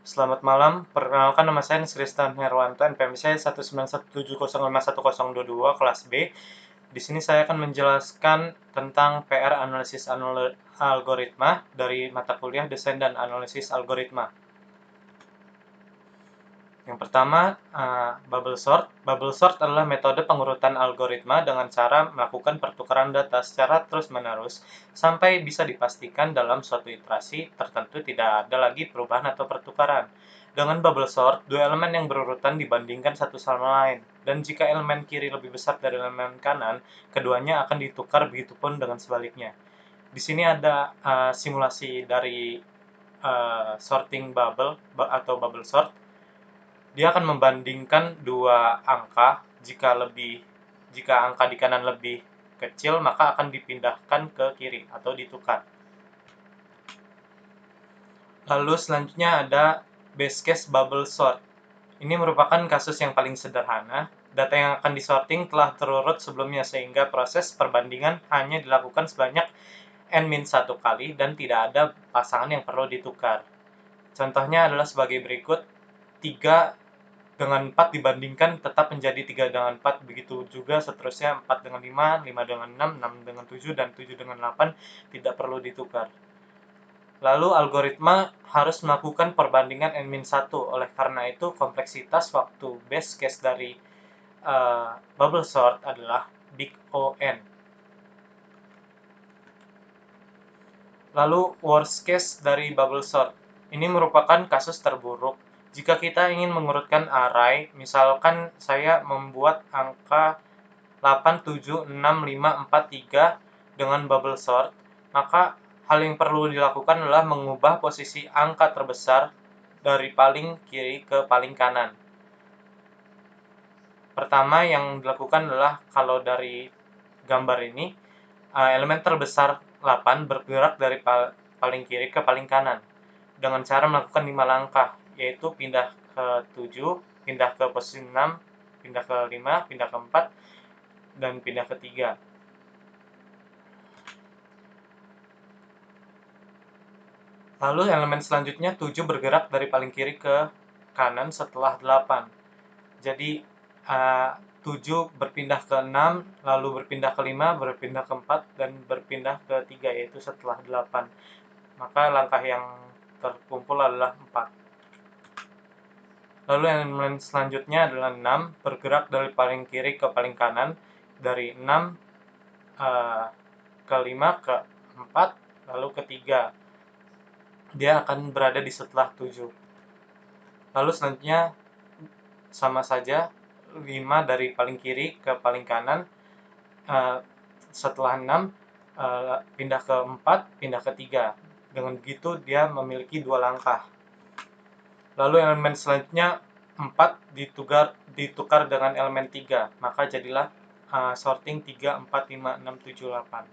Selamat malam, perkenalkan nama saya Kristan Herwanto, NPM saya 191705122 kelas B. Di sini saya akan menjelaskan tentang PR analisis algoritma dari mata kuliah Desain dan Analisis Algoritma. Yang pertama, bubble sort. Bubble sort adalah metode pengurutan algoritma dengan cara melakukan pertukaran data secara terus-menerus sampai bisa dipastikan dalam suatu iterasi tertentu tidak ada lagi perubahan atau pertukaran. Dengan bubble sort, dua elemen yang berurutan dibandingkan satu sama lain, dan jika elemen kiri lebih besar dari elemen kanan, keduanya akan ditukar, begitupun dengan sebaliknya. Di sini ada simulasi dari sorting bubble atau bubble sort. Dia akan membandingkan dua angka. Jika angka di kanan lebih kecil, maka akan dipindahkan ke kiri atau ditukar. Lalu selanjutnya ada base case bubble sort. Ini merupakan kasus yang paling sederhana. Data yang akan disorting telah terurut sebelumnya, sehingga proses perbandingan hanya dilakukan sebanyak n-1 kali dan tidak ada pasangan yang perlu ditukar. Contohnya adalah sebagai berikut: 3 dengan 4 dibandingkan tetap menjadi 3 dengan 4, begitu juga seterusnya 4 dengan 5, 5 dengan 6, 6 dengan 7, dan 7 dengan 8 tidak perlu ditukar. Lalu algoritma harus melakukan perbandingan n-1, oleh karena itu kompleksitas waktu base case dari bubble sort adalah big O(n). Lalu worst case dari bubble sort. Ini merupakan kasus terburuk. Jika kita ingin mengurutkan array, misalkan saya membuat angka 8, 7, 6, 5, 4, 3 dengan bubble sort, maka hal yang perlu dilakukan adalah mengubah posisi angka terbesar dari paling kiri ke paling kanan. Pertama yang dilakukan adalah, kalau dari gambar ini, elemen terbesar 8 bergerak dari paling kiri ke paling kanan dengan cara melakukan 5 langkah, yaitu pindah ke 7, pindah ke posisi 6, pindah ke 5, pindah ke 4, dan pindah ke 3. Lalu elemen selanjutnya 7 bergerak dari paling kiri ke kanan setelah 8. Jadi 7 berpindah ke 6, lalu berpindah ke 5, berpindah ke 4, dan berpindah ke 3, yaitu setelah 8. Maka langkah yang terkumpul adalah 4. Lalu elemen selanjutnya adalah 6, bergerak dari paling kiri ke paling kanan, dari 6 ke 5 ke 4, lalu ke 3. Dia akan berada di setelah 7. Lalu selanjutnya sama saja, 5 dari paling kiri ke paling kanan, setelah 6 pindah ke 4, pindah ke 3. Dengan begitu dia memiliki 2 langkah. Lalu elemen selanjutnya 4 ditukar dengan elemen 3, maka jadilah sorting 3, 4, 5, 6, 7, 8.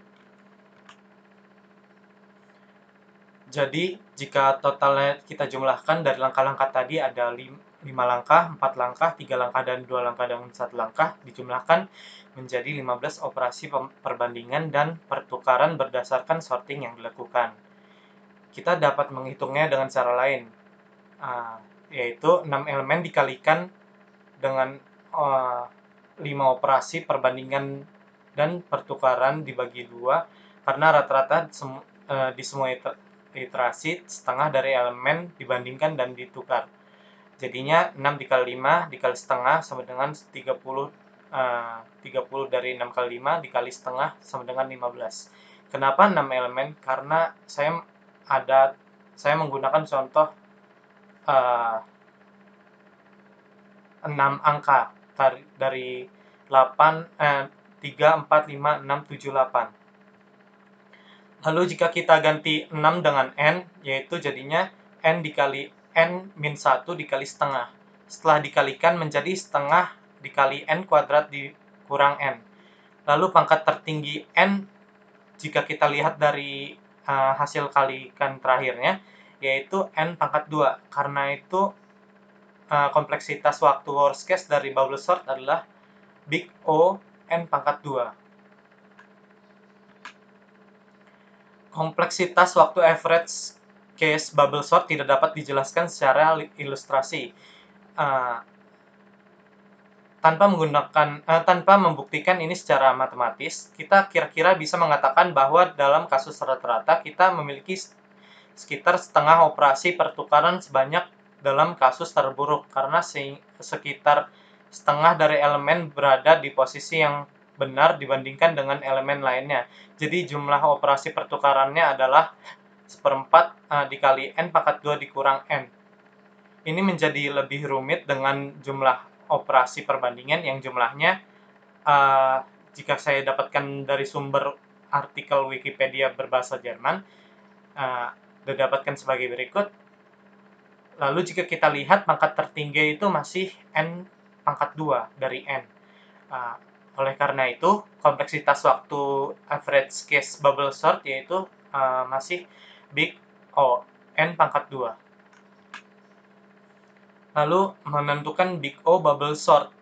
Jadi jika totalnya kita jumlahkan dari langkah-langkah tadi ada 5 langkah, 4 langkah, 3 langkah, dan 2 langkah dan 1 langkah, dijumlahkan menjadi 15 operasi perbandingan dan pertukaran berdasarkan sorting yang dilakukan. Kita dapat menghitungnya dengan cara lain, yaitu 6 elemen dikalikan dengan 5 operasi perbandingan dan pertukaran dibagi 2, karena rata-rata di semua iterasi setengah dari elemen dibandingkan dan ditukar. Jadinya 6 dikali 5 dikali setengah sama dengan 30. 30 dari 6 kali 5 dikali setengah sama dengan 15. Kenapa 6 elemen? Karena saya menggunakan contoh 6 angka dari 3, 4, 5, 6, 7, 8. Lalu jika kita ganti 6 dengan n, yaitu jadinya n dikali n-1 dikali setengah. Setelah dikalikan menjadi setengah dikali n kuadrat dikurang n. Lalu pangkat tertinggi n, jika kita lihat dari hasil kalikan terakhirnya, yaitu n pangkat 2. Karena itu kompleksitas waktu worst case dari bubble sort adalah big O n pangkat 2. Kompleksitas waktu average case bubble sort tidak dapat dijelaskan secara ilustrasi. Tanpa membuktikan ini secara matematis, kita kira-kira bisa mengatakan bahwa dalam kasus rata-rata kita memiliki sekitar setengah operasi pertukaran sebanyak dalam kasus terburuk, karena sekitar setengah dari elemen berada di posisi yang benar dibandingkan dengan elemen lainnya. Jadi jumlah operasi pertukarannya adalah seperempat dikali n pangkat 2 dikurang n. Ini menjadi lebih rumit dengan jumlah operasi perbandingan yang jumlahnya, jika saya dapatkan dari sumber artikel Wikipedia berbahasa Jerman, didapatkan sebagai berikut. Lalu jika kita lihat pangkat tertinggi itu masih n pangkat 2 dari n. Oleh karena itu, kompleksitas waktu average case bubble sort yaitu masih big O, n pangkat 2. Lalu menentukan big O bubble sort.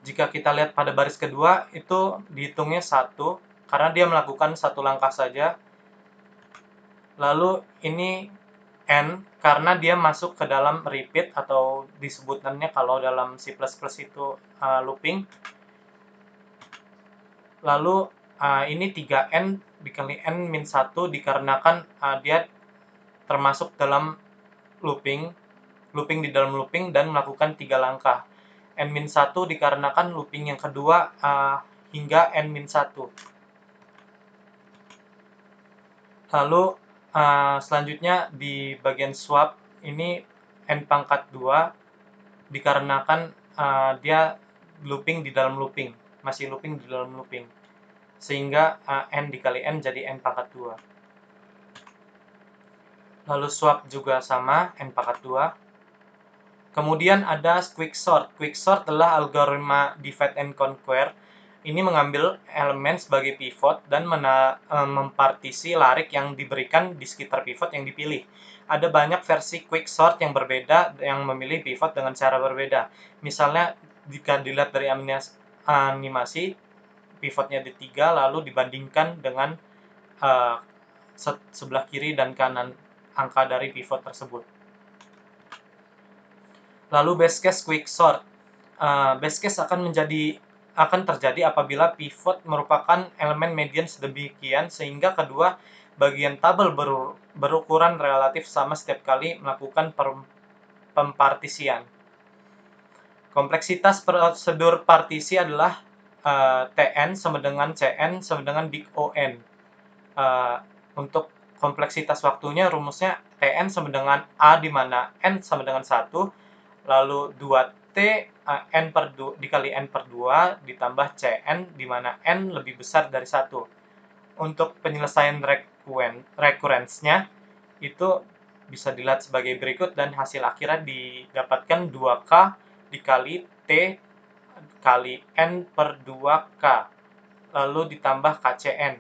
Jika kita lihat pada baris kedua, itu dihitungnya 1, karena dia melakukan satu langkah saja. Lalu ini n, karena dia masuk ke dalam repeat, atau disebutannya kalau dalam C++ itu looping. Lalu ini 3n dikali n min 1 dikarenakan dia termasuk dalam looping di dalam looping dan melakukan 3 langkah. n-1 dikarenakan looping yang kedua hingga n-1. Lalu selanjutnya di bagian swap ini n pangkat 2 dikarenakan dia looping di dalam looping, masih looping di dalam looping, sehingga n dikali n jadi n pangkat 2. Lalu swap juga sama, n pangkat 2. Kemudian ada quicksort. Quicksort adalah algoritma divide and conquer. Ini mengambil elemen sebagai pivot dan mempartisi larik yang diberikan di sekitar pivot yang dipilih. Ada banyak versi quicksort yang berbeda yang memilih pivot dengan cara berbeda. Misalnya jika dilihat dari animasi, pivotnya di 3 lalu dibandingkan dengan sebelah kiri dan kanan angka dari pivot tersebut. Lalu best case quicksort. Best case akan terjadi apabila pivot merupakan elemen median sedemikian sehingga kedua bagian tabel berukuran relatif sama setiap kali melakukan pempartisian. Kompleksitas prosedur partisi adalah Tn sama dengan Cn sama dengan big On. Untuk kompleksitas waktunya rumusnya Tn sama dengan A di mana n sama dengan 1, lalu 2T n per 2 dikali n per 2 ditambah Cn di mana n lebih besar dari 1. Untuk penyelesaian recurrence-nya itu bisa dilihat sebagai berikut dan hasil akhirnya didapatkan 2K dikali T kali n per 2K lalu ditambah KCN.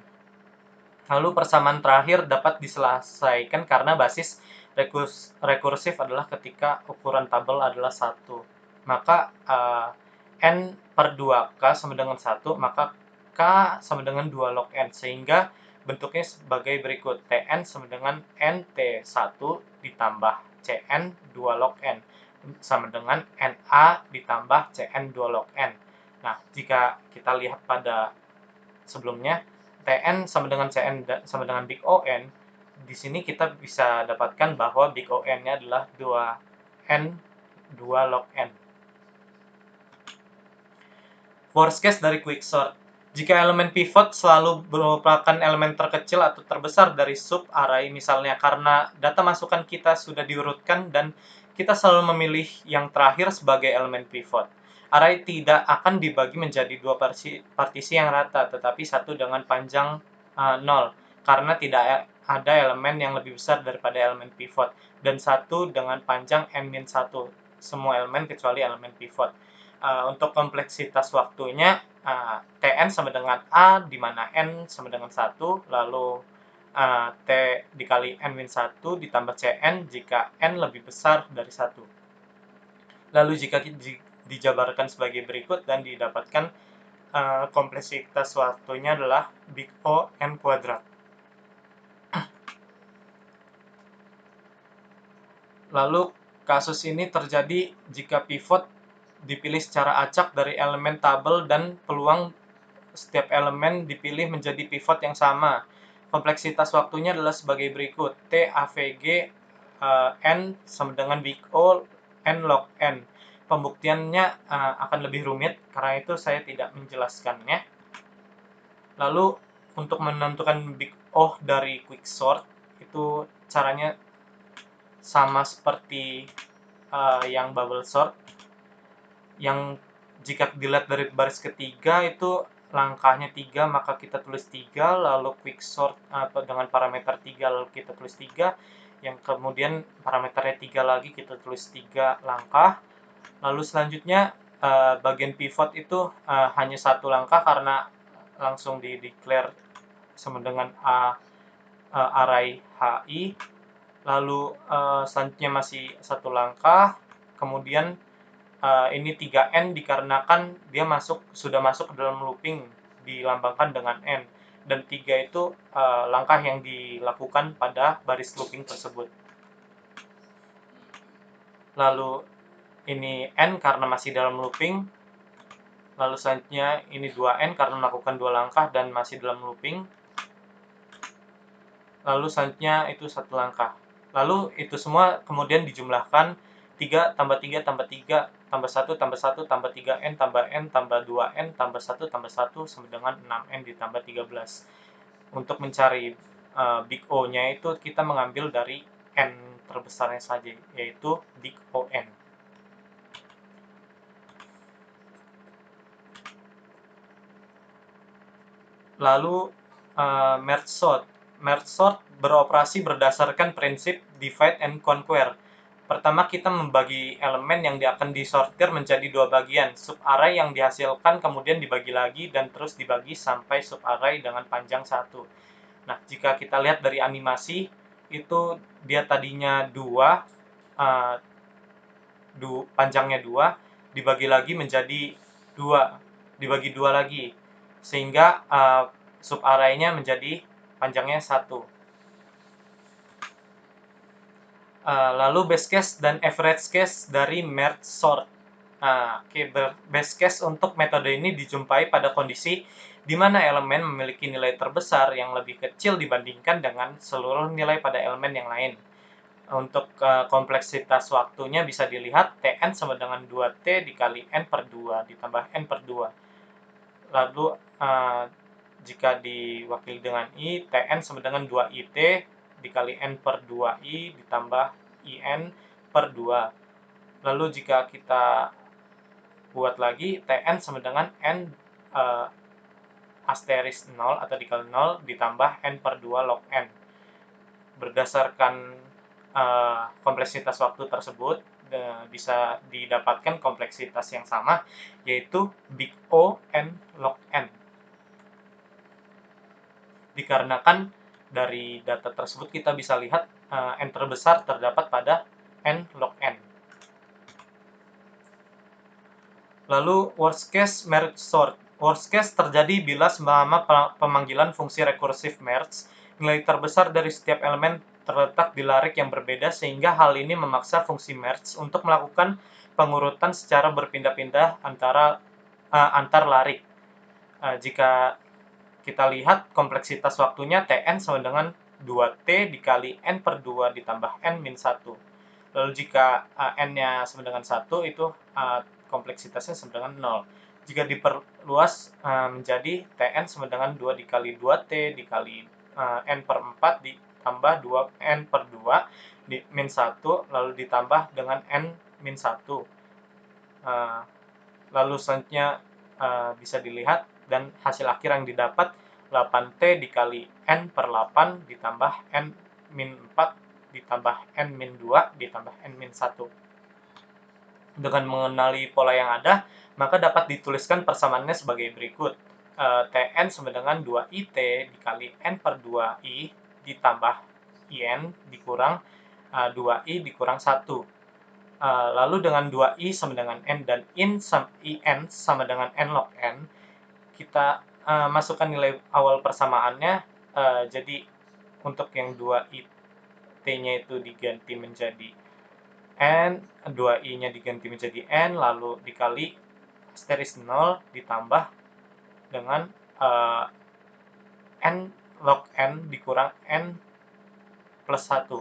Lalu persamaan terakhir dapat diselesaikan karena basis rekursif adalah ketika ukuran tabel adalah 1. Maka n per 2k sama dengan 1, maka k sama dengan 2 log n, sehingga bentuknya sebagai berikut. Tn sama dengan nt1 ditambah cn 2 log n sama dengan na ditambah cn 2 log n. Nah, jika kita lihat pada sebelumnya, Tn sama dengan Cn sama dengan big On, di sini kita bisa dapatkan bahwa big On-nya adalah 2n 2 log n. Worst case dari quicksort. Jika elemen pivot selalu merupakan elemen terkecil atau terbesar dari sub-array, misalnya karena data masukan kita sudah diurutkan dan kita selalu memilih yang terakhir sebagai elemen pivot. Array tidak akan dibagi menjadi dua partisi yang rata, tetapi satu dengan panjang 0, karena tidak ada elemen yang lebih besar daripada elemen pivot, dan satu dengan panjang n-1, semua elemen kecuali elemen pivot. Untuk kompleksitas waktunya, Tn sama dengan A, di mana n sama dengan 1, lalu T dikali n-1 ditambah Cn jika n lebih besar dari 1. Lalu jika dijabarkan sebagai berikut dan didapatkan kompleksitas waktunya adalah big O n kuadrat. Lalu kasus ini terjadi jika pivot dipilih secara acak dari elemen tabel dan peluang setiap elemen dipilih menjadi pivot yang sama. Kompleksitas waktunya adalah sebagai berikut. T AVG N sama dengan big O N log N. Pembuktiannya akan lebih rumit, karena itu saya tidak menjelaskannya. Lalu untuk menentukan big O dari quicksort, itu caranya sama seperti yang bubble sort, yang jika dilihat dari baris ketiga itu langkahnya 3, maka kita tulis 3, lalu quicksort dengan parameter 3 lalu kita tulis 3, yang kemudian parameternya 3 lagi kita tulis 3 langkah. Lalu selanjutnya bagian pivot itu hanya satu langkah karena langsung di declare sama dengan array HI. Lalu selanjutnya masih satu langkah, kemudian ini 3N dikarenakan dia sudah masuk ke dalam looping, dilambangkan dengan N, dan 3 itu langkah yang dilakukan pada baris looping tersebut. Lalu ini N karena masih dalam looping, lalu selanjutnya ini 2N karena melakukan 2 langkah dan masih dalam looping, lalu selanjutnya itu 1 langkah. Lalu itu semua kemudian dijumlahkan 3 tambah 3 tambah 3 tambah 1 tambah 1 tambah 3N tambah N tambah 2N tambah 1 tambah 1 sama dengan 6N ditambah 13. Untuk mencari big O-nya itu kita mengambil dari N terbesarnya saja, yaitu big ON. Lalu merge sort. Merge sort beroperasi berdasarkan prinsip divide and conquer. Pertama, kita membagi elemen yang akan disortir menjadi 2 bagian. Subarray yang dihasilkan kemudian dibagi lagi dan terus dibagi sampai subarray dengan panjang 1. Nah, jika kita lihat dari animasi, itu dia tadinya 2, panjangnya 2, dibagi lagi menjadi 2, dibagi 2 lagi, sehingga subarray-nya menjadi panjangnya 1. Lalu base case dan average case dari merge sort. Base case untuk metode ini dijumpai pada kondisi di mana elemen memiliki nilai terbesar yang lebih kecil dibandingkan dengan seluruh nilai pada elemen yang lain. Untuk kompleksitas waktunya bisa dilihat Tn sama dengan 2T dikali N per 2 ditambah N per 2. Lalu jika diwakili dengan I, Tn sama dengan 2IT dikali N per 2I ditambah IN per 2. Lalu jika kita buat lagi, Tn sama dengan N asteris 0 atau dikali 0 ditambah N per 2 log N. Berdasarkan kompleksitas waktu tersebut, bisa didapatkan kompleksitas yang sama, yaitu big O N log N. Dikarenakan dari data tersebut kita bisa lihat N terbesar terdapat pada N log N. Lalu worst case merge sort. Worst case terjadi bila selama pemanggilan fungsi recursive merge, nilai terbesar dari setiap elemen terletak di larik yang berbeda, sehingga hal ini memaksa fungsi merge untuk melakukan pengurutan secara berpindah-pindah antar larik. Jika kita lihat kompleksitas waktunya Tn sama dengan 2T dikali N per 2 ditambah N min 1. Lalu jika N-nya sama dengan 1, itu kompleksitasnya sama dengan 0. Jika diperluas menjadi Tn sama dengan 2 dikali 2T dikali N per 4 ditambah 2N per 2 min 1, lalu ditambah dengan N min 1. Lalu selanjutnya bisa dilihat, dan hasil akhir yang didapat 8T dikali N per 8 ditambah N min 4 ditambah N min 2 ditambah N min 1. Dengan mengenali pola yang ada, maka dapat dituliskan persamaannya sebagai berikut. Tn sama dengan 2IT dikali N per 2I ditambah IN dikurang 2I dikurang 1. Lalu dengan 2I sama dengan N dan IN sama dengan N log N, kita masukkan nilai awal persamaannya. Jadi untuk yang 2i t-nya itu diganti menjadi n, 2i-nya diganti menjadi n, lalu dikali asterisk 0 ditambah dengan n log n dikurang n plus 1.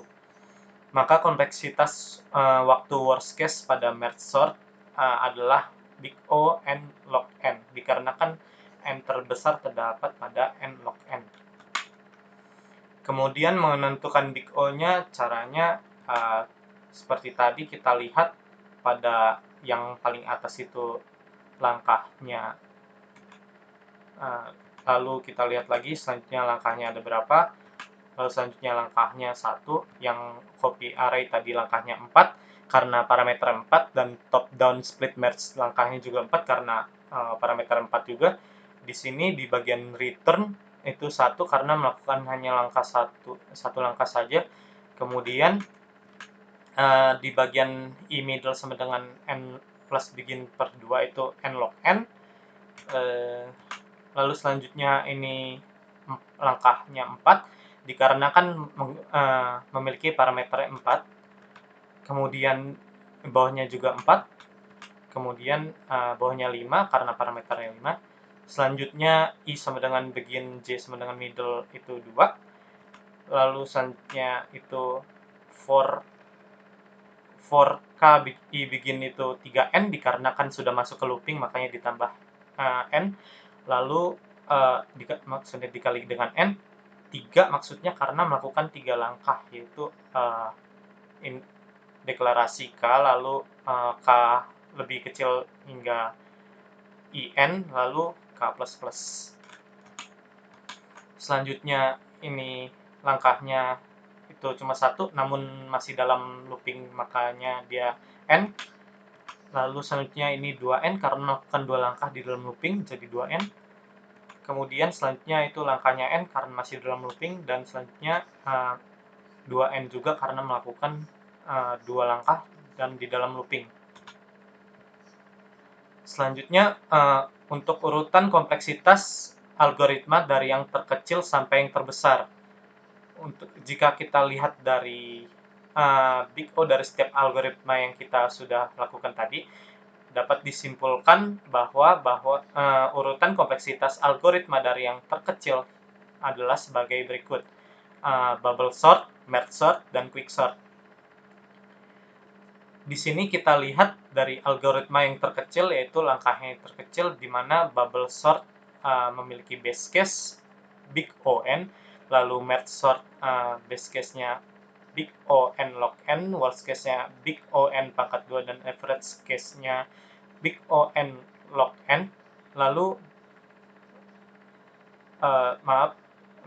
Maka kompleksitas waktu worst case pada merge sort adalah big O n log n, dikarenakan n terbesar terdapat pada n log n. Kemudian menentukan big O-nya, caranya seperti tadi kita lihat pada yang paling atas itu langkahnya. Lalu kita lihat lagi selanjutnya langkahnya ada berapa. Lalu selanjutnya langkahnya 1, yang copy array tadi langkahnya 4 karena parameter 4, dan top down split merge langkahnya juga 4 karena parameter 4 juga. Di sini di bagian return itu 1 karena melakukan hanya langkah satu langkah saja. Kemudian di bagian i middle sama dengan n plus begin per 2 itu n log n. Lalu selanjutnya ini langkahnya 4 dikarenakan memiliki parameter 4. Kemudian bawahnya juga 4. Kemudian bawahnya 5 karena parameternya 5. Selanjutnya i sama dengan begin, j sama dengan middle itu 2. Lalu selanjutnya itu for k i begin itu 3n dikarenakan sudah masuk ke looping makanya ditambah n. Lalu maksudnya dikali dengan n. 3 maksudnya karena melakukan 3 langkah, yaitu deklarasi k, lalu k lebih kecil hingga in, lalu k++. Selanjutnya ini langkahnya itu cuma 1 namun masih dalam looping makanya dia n. Lalu selanjutnya ini 2n karena melakukan 2 langkah di dalam looping jadi 2n. Kemudian selanjutnya itu langkahnya n karena masih dalam looping, dan selanjutnya 2n juga karena melakukan 2 langkah dan di dalam looping. Selanjutnya untuk urutan kompleksitas algoritma dari yang terkecil sampai yang terbesar. Jika kita lihat dari big O dari setiap algoritma yang kita sudah lakukan tadi, dapat disimpulkan bahwa urutan kompleksitas algoritma dari yang terkecil adalah sebagai berikut: bubble sort, merge sort, dan quick sort. Di sini kita lihat dari algoritma yang terkecil, yaitu langkahnya yang terkecil, di mana bubble sort memiliki base case big O(n), lalu merge sort base case-nya big O(n log n), worst case-nya big O(n pangkat 2), dan average case-nya big O(n log n. Lalu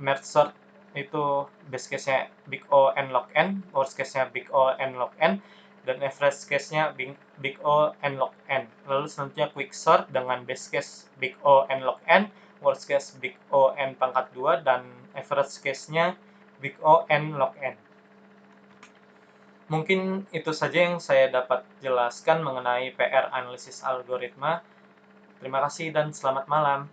merge sort itu base case-nya big O(n log n), worst case-nya big O(n log n), dan average case-nya big O(n log n. Lalu selanjutnya quick sort dengan base case big O(n log n), worst case big O(n pangkat 2), dan average case-nya big O(n log n. Mungkin itu saja yang saya dapat jelaskan mengenai PR analisis algoritma. Terima kasih dan selamat malam.